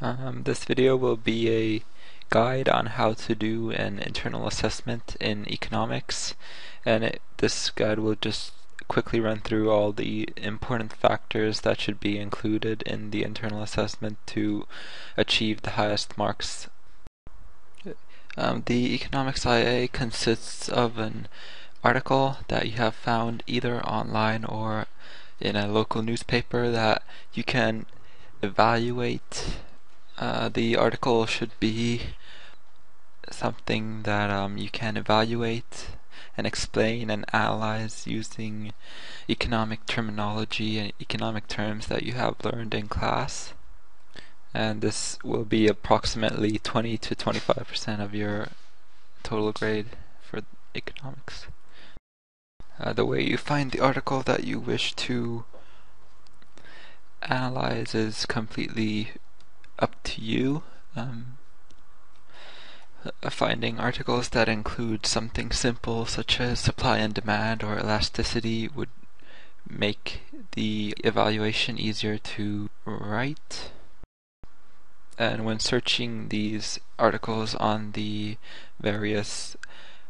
This video will be a guide on how to do an internal assessment in economics, and this guide will just quickly run through all the important factors that should be included in the internal assessment to achieve the highest marks. The Economics IA consists of an article that you have found either online or in a local newspaper that you can evaluate. The article should be something that you can evaluate and explain and analyze using economic terminology and economic terms that you have learned in class. And this will be approximately 20 to 25% of your total grade for economics. The way you find the article that you wish to analyze is completely up to you. Finding articles that include something simple such as supply and demand or elasticity would make the evaluation easier to write. And when searching these articles on the various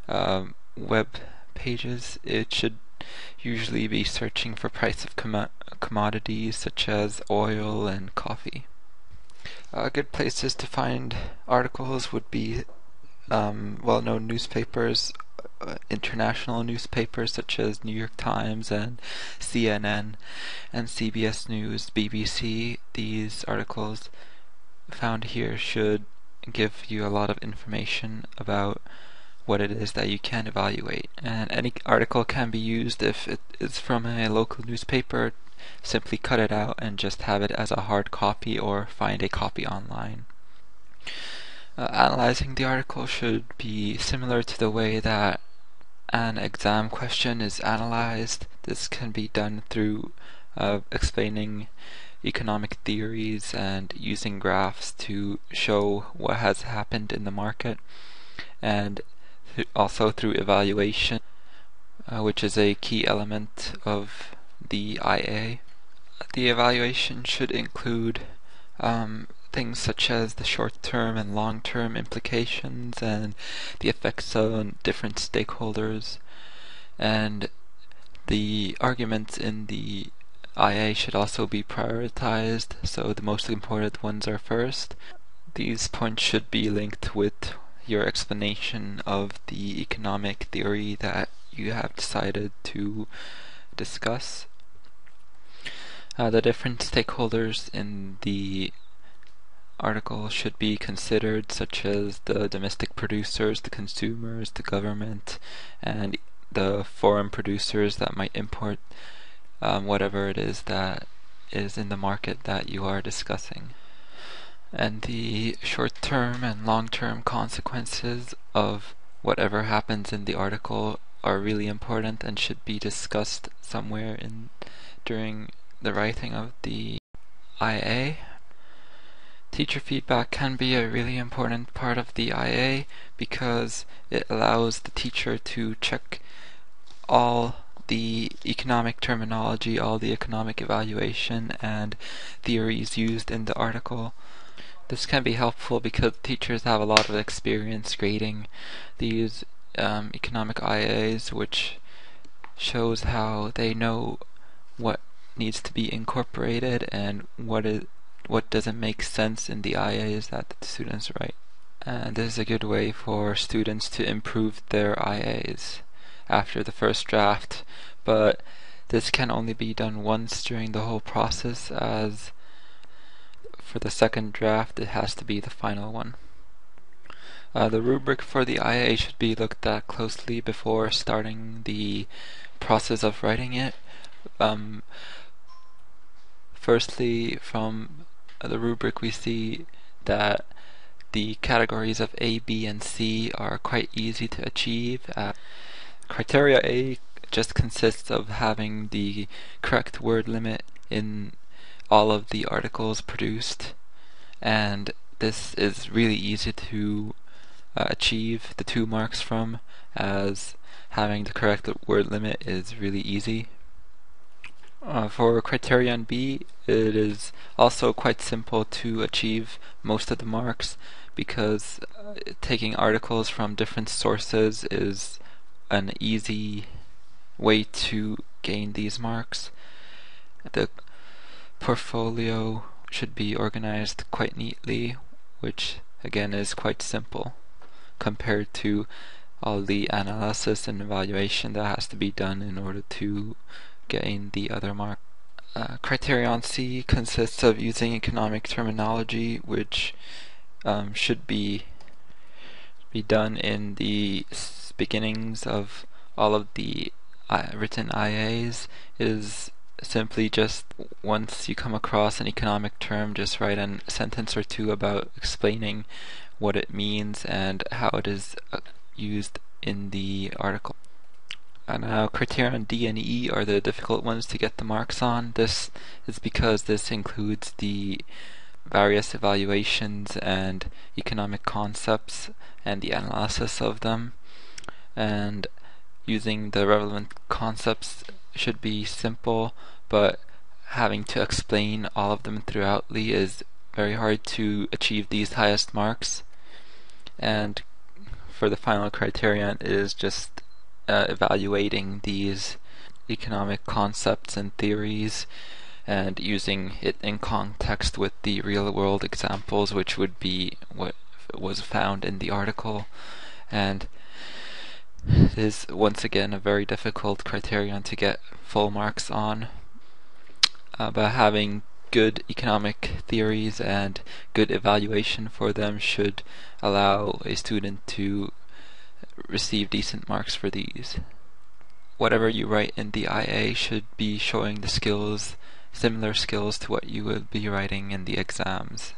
web pages, it should usually be searching for price of commodities such as oil and coffee. Good places to find articles would be well-known newspapers, international newspapers such as New York Times and CNN and CBS News, BBC. These articles found here should give you a lot of information about what it is that you can evaluate. And any article can be used if it is from a local newspaper. Simply cut it out and just have it as a hard copy or find a copy online. Analyzing the article should be similar to the way that an exam question is analyzed. This can be done through explaining economic theories and using graphs to show what has happened in the market, and also through evaluation, which is a key element of the IA. The evaluation should include things such as the short-term and long-term implications and the effects on different stakeholders, and the arguments in the IA should also be prioritized, so the most important ones are first. These points should be linked with your explanation of the economic theory that you have decided to discuss. The different stakeholders in the article should be considered, such as the domestic producers, the consumers, the government, and the foreign producers that might import whatever it is that is in the market that you are discussing. And the short-term and long-term consequences of whatever happens in the article are really important and should be discussed somewhere during the writing of the IA. Teacher feedback can be a really important part of the IA because it allows the teacher to check all the economic terminology, all the economic evaluation and theories used in the article. This can be helpful because teachers have a lot of experience grading these economic IAs, which shows how they know what needs to be incorporated and what doesn't make sense in the IAs that the students write. And this is a good way for students to improve their IAs after the first draft, but this can only be done once during the whole process, as for the second draft it has to be the final one. The rubric for the IA should be looked at closely before starting the process of writing it. Firstly, from the rubric we see that the categories of A, B, and C are quite easy to achieve. Criteria A just consists of having the correct word limit in all of the articles produced, and this is really easy to achieve the 2 marks from, as having the correct word limit is really easy. For criterion B, it is also quite simple to achieve most of the marks because taking articles from different sources is an easy way to gain these marks. The portfolio should be organized quite neatly, which again is quite simple compared to all the analysis and evaluation that has to be done in order to gain the other mark. Criterion C consists of using economic terminology, which should be done in the beginnings of all of the written IAs. It is simply just once you come across an economic term, just write a sentence or two about explaining what it means and how it is used in the article. Now criterion D and E are the difficult ones to get the marks on. This is because this includes the various evaluations and economic concepts and the analysis of them, and using the relevant concepts should be simple, but having to explain all of them throughoutly is very hard to achieve these highest marks. And for the final criterion, it is just evaluating these economic concepts and theories and using it in context with the real world examples, which would be what was found in the article. And it is once again a very difficult criterion to get full marks on, but having good economic theories and good evaluation for them should allow a student to receive decent marks for these. Whatever you write in the IA should be showing the skills, similar skills to what you would be writing in the exams.